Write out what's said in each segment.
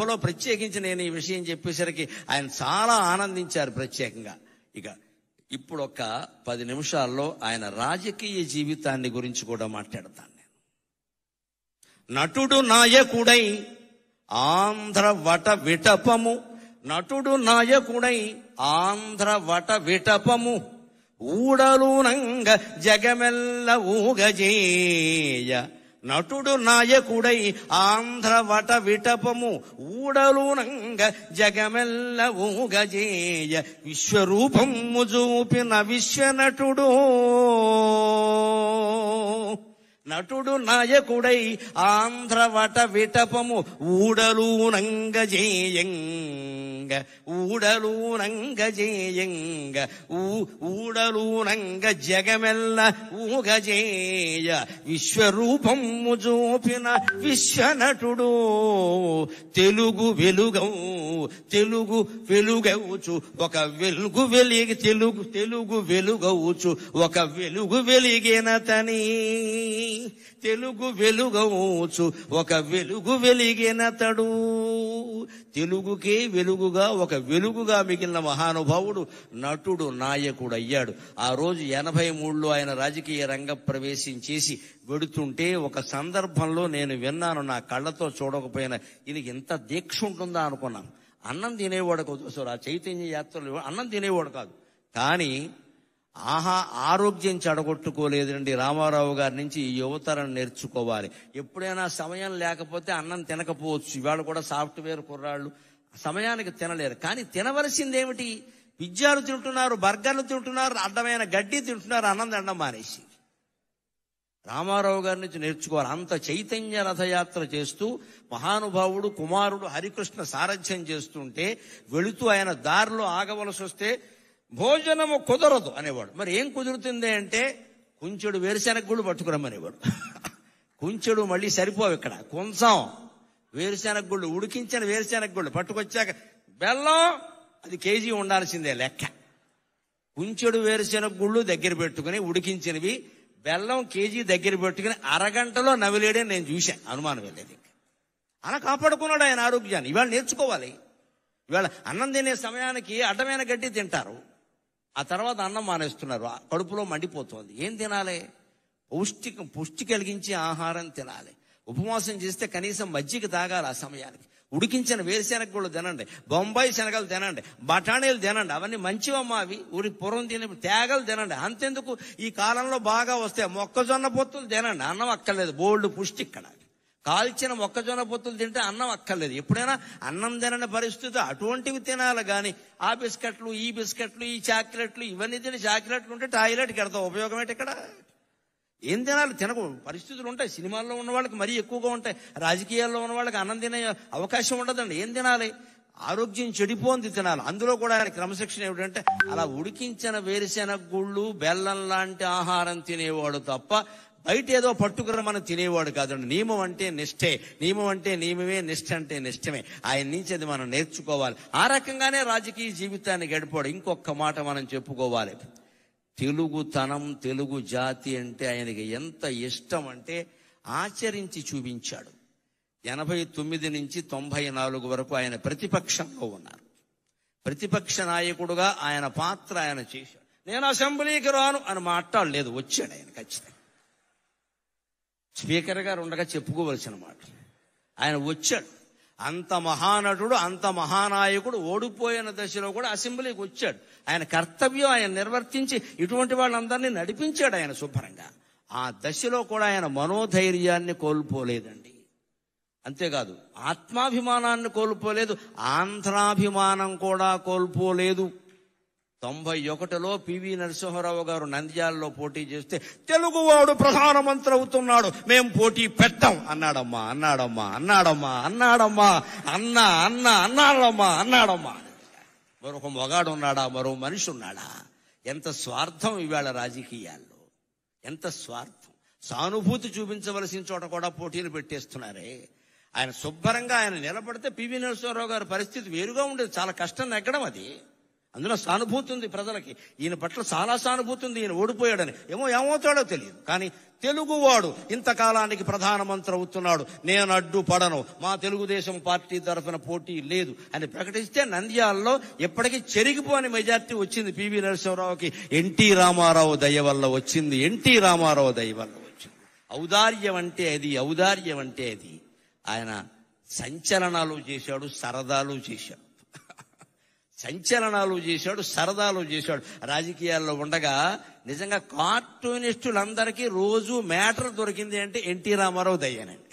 సభలో ప్రత్యేకించి నేను ఈ విషయం చెప్పేసరికి ఆయన చాలా ఆనందించారు ప్రత్యేకంగా. ఇక ఇప్పుడు ఒక 10 నిమిషాల్లో ఆయన రాజకీయ జీవితాన్ని గురించి కూడా మాట్లాడతాను నేను. నటుడు నాయకుడై ఆంధ్ర వట విటపము, నటుడు నాయకుడై ఆంధ్ర వట విటపము, ఊడలునంగ జగమెల్ల ఊగజేయ. నటుడు నాయకుడై ఆంధ్ర వట విటపము, ఊడలునంగ జగమెల్ల ఊగజేయ. విశ్వరూపము చూపిన విశ్వనటుడు, నటుడు నాయకుడై ఆంధ్ర వట విటపము, ఊడలునంగ జేయంగ, ఊడలునంగ జేయంగ, ఊడలునంగ జగమెల్ల ఊగజేయ. విశ్వరూపము చూపిన విశ్వనటుడు, తెలుగు వెలుగవుచు ఒక వెలుగు వెలిగి, తెలుగు వెలుగవుచు ఒక వెలుగు వెలిగినతని, తెలుగు వెలుగవుచు ఒక వెలుగు వెలిగినతడు. తెలుగుకే వెలుగుగా ఒక వెలుగుగా మిగిలిన మహానుభావుడు నటుడు నాయకుడు అయ్యాడు. ఆ రోజు 83లో ఆయన రాజకీయ రంగ ప్రవేశం చేసి వెడుతుంటే ఒక సందర్భంలో నేను విన్నాను, నా కళ్ళతో చూడకపోయినా ఈయనకి ఇంత దీక్ష ఉంటుందా అనుకున్నాను. అన్నం తినేవాడు కాదు, ఆ చైతన్య యాత్రలో అన్నం తినేవాడు కాదు, కానీ ఆరోగ్యం చెడగొట్టుకోలేదండి. రామారావు గారి నుంచి ఈ యువతరం నేర్చుకోవాలి. ఎప్పుడైనా సమయం లేకపోతే అన్నం తినకపోవచ్చు. ఇవాళ కూడా సాఫ్ట్వేర్ కుర్రాళ్ళు సమయానికి తినలేరు, కానీ తినవలసిందేమిటి? పిజ్జాలు తింటున్నారు, బర్గర్లు తింటున్నారు, అడ్డమైన గడ్డి తింటున్నారు, అన్నం తినడం మానేసి. రామారావు గారి నుంచి నేర్చుకోవాలి. అంత చైతన్య రథయాత్ర చేస్తూ మహానుభావుడు కుమారుడు హరికృష్ణ సారథ్యం చేస్తుంటే వెళుతూ ఆయన దారిలో ఆగవలసి వస్తే భోజనము కుదరదు అనేవాడు. మరి ఏం కుదురుతుంది అంటే కుంచెడు వేరుశెనగ గుళ్ళు పట్టుకురమ్మనేవాడు. కుంచెడు మళ్ళీ సరిపోవు, ఇక్కడ కొంచెం వేరుశెనగ గుళ్ళు, ఉడికించిన వేరుశెనగ గుళ్ళు పట్టుకొచ్చాక బెల్లం అది కేజీ ఉండాల్సిందే లెక్క. కుంచెడు వేరుశెనగ గుళ్ళు దగ్గర పెట్టుకుని ఉడికించినవి బెల్లం కేజీ దగ్గర పెట్టుకుని అరగంటలో నవిలేడే నేను చూశాను, అనుమానం వెళ్ళేది. అలా కాపాడుకున్నాడు ఆయన ఆరోగ్యాన్ని. ఇవాళ నేర్చుకోవాలి. ఇవాళ అన్నం తినే సమయానికి అడ్డమైన గడ్డి తింటారు, ఆ తర్వాత అన్నం మానేస్తున్నారు, కడుపులో మండిపోతుంది. ఏం తినాలి? పుష్టి కలిగించే ఆహారం తినాలి. ఉపవాసం చేస్తే కనీసం మజ్జిగ తాగాలి ఆ సమయానికి. ఉడికించిన వేరుశెనగ గుళ్ళు తినండి, బొంబాయి శనగలు తినండి, బఠానీలు తినండి, అవన్నీ మంచివమ్మా. అవి ఊరి పూర్వం తినే తేగలు తినండి. అంతెందుకు ఈ కాలంలో బాగా వస్తాయి మొక్కజొన్న పొత్తులు తినండి, అన్నం అక్కర్లేదు, బోల్డ్ పుష్టి. ఇక్కడ కాల్చిన మొక్కజొన్న పొత్తులు తింటే అన్నం అక్కర్లేదు. ఎప్పుడైనా అన్నం తినని పరిస్థితి అటువంటివి తినాలి, కానీ ఆ బిస్కెట్లు ఈ బిస్కెట్లు ఈ చాక్లెట్లు ఇవన్నీ తిని చాక్లెట్లు ఉంటే టాయిలెట్కి వెళ్తాం, ఉపయోగం ఏంటి? ఇక్కడ ఏం తినాలి? తినకు పరిస్థితులు ఉంటాయి. సినిమాల్లో ఉన్న వాళ్ళకి మరీ ఎక్కువగా ఉంటాయి, రాజకీయాల్లో ఉన్న వాళ్ళకి అన్నం తినే అవకాశం ఉండదండి. ఏం తినాలి? ఆరోగ్యం చెడిపోంది తినాలి. అందులో కూడా ఆయన క్రమశిక్షణ ఏమిటంటే అలా ఉడికించిన వేరుశెనగ గుళ్ళు బెల్లం లాంటి ఆహారం తినేవాడు తప్ప బయట ఏదో పట్టుకురమని తినేవాడు కాదండి. నియమం అంటే నిష్ఠే, నియమం అంటే నియమమే, నిష్ఠ అంటే నిష్ఠమే. ఆయన నుంచి అది మనం నేర్చుకోవాలి. ఆ రకంగానే రాజకీయ జీవితాన్ని గడిపాడు. ఇంకొక మాట మనం చెప్పుకోవాలి. తెలుగుతనం, తెలుగు జాతి అంటే ఆయనకి ఎంత ఇష్టం అంటే ఆచరించి చూపించాడు. 89 నుంచి 94 వరకు ఆయన ప్రతిపక్షంలో ఉన్నారు. ప్రతిపక్ష నాయకుడుగా ఆయన పాత్ర ఆయన చేశాడు. నేను అసెంబ్లీకి రాను అని మాట్లాడలేదు, వచ్చాడు ఆయన ఖచ్చితంగా. స్పీకర్ గారు ఉండగా చెప్పుకోవలసిన మాట. ఆయన వచ్చాడు. అంత మహానటుడు, అంత మహానాయకుడు ఓడిపోయిన దశలో కూడా అసెంబ్లీకి వచ్చాడు. ఆయన కర్తవ్యం ఆయన నిర్వర్తించి ఇటువంటి వాళ్ళందరినీ నడిపించాడు ఆయన శుభ్రంగా. ఆ దశలో కూడా ఆయన మనోధైర్యాన్ని కోల్పోలేదండి. అంతేకాదు ఆత్మాభిమానాన్ని కోల్పోలేదు, ఆంధ్రాభిమానం కూడా కోల్పోలేదు. 91లో పివి నరసింహారావు గారు నంద్యాలలో పోటీ చేస్తే తెలుగువాడు ప్రధానమంత్రి అవుతున్నాడు, మేం పోటీ పెట్టాం అన్నాడమ్మా, అన్నాడమ్మా, అన్నాడమ్మా, అన్నాడమ్మా, అన్నా అన్నా అన్నాడమ్మా, అన్నాడమ్మా. మరొక మొగాడు ఉన్నాడా? మరో మనిషి ఉన్నాడా? ఎంత స్వార్థం ఇవాళ రాజకీయాల్లో, ఎంత స్వార్థం. సానుభూతి చూపించవలసిన చోట కూడా పోటీలు పెట్టేస్తున్నారే. ఆయన శుభ్రంగా ఆయన నిలబడితే పివి నరసింహారావు గారి పరిస్థితి వేరుగా ఉండేది. చాలా కష్టం నెగ్గడం అది. అందులో సానుభూతి ఉంది ప్రజలకి. ఈయన పట్ల చాలా సానుభూతి ఉంది. ఈయన ఓడిపోయాడని ఏమవుతాడో తెలియదు. కానీ తెలుగువాడు ఇంతకాలానికి ప్రధానమంత్రి అవుతున్నాడు, నేను అడ్డుపడను, మా తెలుగుదేశం పార్టీ తరఫున పోటీ లేదు అని ప్రకటిస్తే నంద్యాలలో ఎప్పటికీ చెరిగిపోని మెజార్టీ వచ్చింది పివి నరసింహారావుకి. ఎన్టీ రామారావు దయ వల్ల వచ్చింది. ఎన్టీ రామారావు దయ వల్ల వచ్చింది. ఔదార్యం అంటే అది, ఔదార్యం అంటే అది. ఆయన సంచలనాలు చేశాడు, సరదాలు చేశాడు. సంచలనాలు చేశాడు, సరదాలు చేశాడు. రాజకీయాల్లో ఉండగా నిజంగా కార్టూనిస్టులందరికీ రోజు మ్యాటర్ దొరికింది అంటే ఎన్టీ రామారావు దయ్యనండి.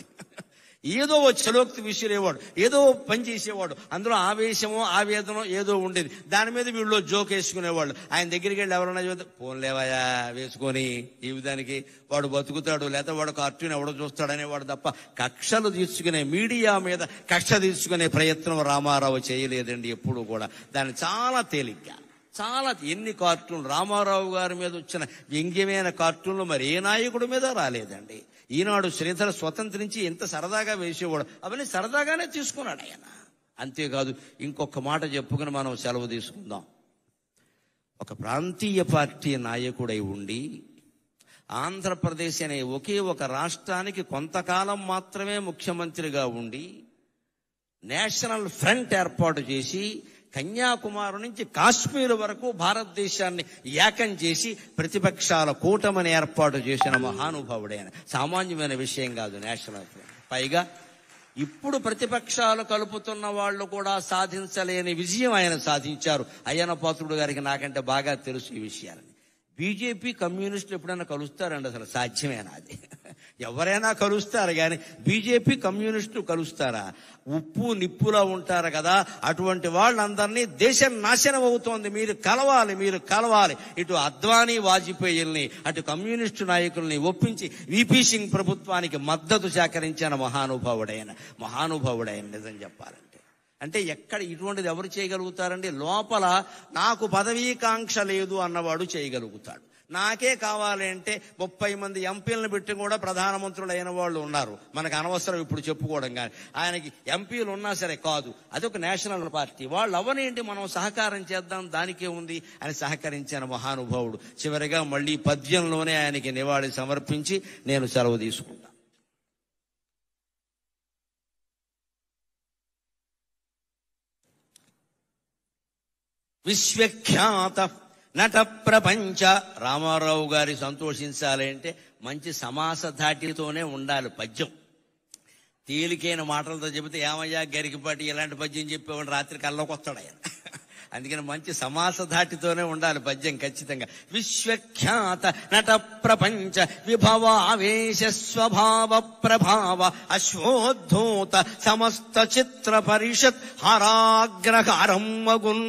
ఏదో చలోక్తి విసిరేవాడు, ఏదో పని చేసేవాడు. అందులో ఆవేశమో ఆవేదనో ఏదో ఉండేది. దాని మీద వీళ్ళు జోక్ వేసుకునేవాళ్ళు. ఆయన దగ్గరికి వెళ్ళి ఎవరన్నా చూస్తే పోన్లేవయా వేసుకొని జీవితానికి వాడు బతుకుతాడు, లేకపోతే వాడు కార్టూన్ ఎవడో చూస్తాడనేవాడు తప్ప కక్షలు తీర్చుకునే, మీడియా మీద కక్ష తీర్చుకునే ప్రయత్నం రామారావు చేయలేదండి ఎప్పుడు కూడా. దాన్ని చాలా తేలిగ్గా, చాలా ఎన్ని కార్టూన్లు రామారావు గారి మీద వచ్చిన వ్యంగ్యమైన కార్టూన్లు మరి ఏ నాయకుడి మీద రాలేదండి. ఈనాడు శ్రీధర స్వతంత్రించి ఎంత సరదాగా వేసేవాడు, అవన్నీ సరదాగానే తీసుకున్నాడు ఆయన. అంతేకాదు ఇంకొక మాట చెప్పుకుని మనం సెలవు తీసుకుందాం. ఒక ప్రాంతీయ పార్టీ నాయకుడై ఉండి ఆంధ్రప్రదేశ్ అనే ఒకే ఒక రాష్ట్రానికి కొంతకాలం మాత్రమే ముఖ్యమంత్రిగా ఉండి నేషనల్ ఫ్రంట్ ఏర్పాటు చేసి కన్యాకుమారి నుంచి కాశ్మీర్ వరకు భారతదేశాన్ని ఏకం చేసి ప్రతిపక్షాల కూటమిని ఏర్పాటు చేసిన మహానుభావుడైన. సామాన్యమైన విషయం కాదు నేషనల్ ఫ్రంట్. పైగా ఇప్పుడు ప్రతిపక్షాలు కలుపుతున్న వాళ్ళు కూడా సాధించలేని విజయం ఆయన సాధించారు. అయ్యన్న పాత్రుడు గారికి నాకంటే బాగా తెలుసు ఈ విషయాలని. బీజేపీ కమ్యూనిస్టులు ఎప్పుడైనా కలుస్తారండి? అసలు సాధ్యమేనా అది? ఎవరైనా కలుస్తారు కానీ బీజేపీ కమ్యూనిస్టులు కలుస్తారా? ఉప్పు నిప్పులా ఉంటారు కదా, అటువంటి వాళ్ళందరినీ దేశం నాశనం అవుతోంది, మీరు కలవాలి, మీరు కలవాలి. ఇటు అద్వానీ వాజ్పేయిల్ని అటు కమ్యూనిస్టు నాయకుల్ని ఒప్పించి వీపీ సింగ్ ప్రభుత్వానికి మద్దతు సేకరించిన మహానుభావుడైన నిజం చెప్పాలంటే. అంటే ఎక్కడ ఇటువంటిది ఎవరు చేయగలుగుతారండి? లోపల నాకు పదవీకాంక్ష లేదు అన్నవాడు చేయగలుగుతాడు. నాకే కావాలి అంటే 30 మంది ఎంపీలను పెట్టి కూడా ప్రధానమంత్రులు అయిన వాళ్ళు ఉన్నారు. మనకు అనవసరం ఇప్పుడు చెప్పుకోవడం. కానీ ఆయనకి ఎంపీలు ఉన్నా సరే కాదు, అదొక నేషనల్ పార్టీ. వాళ్ళు అవనేంటి, మనం సహకారం చేద్దాం, దానికే ఉంది అని సహకరించిన మహానుభావుడు. చివరిగా మళ్ళీ పద్యంలోనే ఆయనకి నివాళి సమర్పించి నేను సెలవు తీసుకుంటా. విశ్వఖ్యాత నట ప్రపంచ. రామారావు గారి సంతోషించాలి అంటే మంచి సమాస ధాటితోనే ఉండాలి పద్యం. తేలికైన మాటలతో చెబితే ఏమయ్యా గరికిపాటి ఇలాంటి పద్యం చెప్పేవాడు రాత్రి కల్లోకి వస్తాడు ఆయన. అందుకని మంచి సమాస ధాటితోనే ఉండాలి పద్యం ఖచ్చితంగా. విశ్వఖ్యాత నట ప్రపంచ విభవావేశ స్వభావ ప్రభావ అశ్వోద్ధూత సమస్త చిత్ర పరిషత్ హరాగ్రహారం మగున్.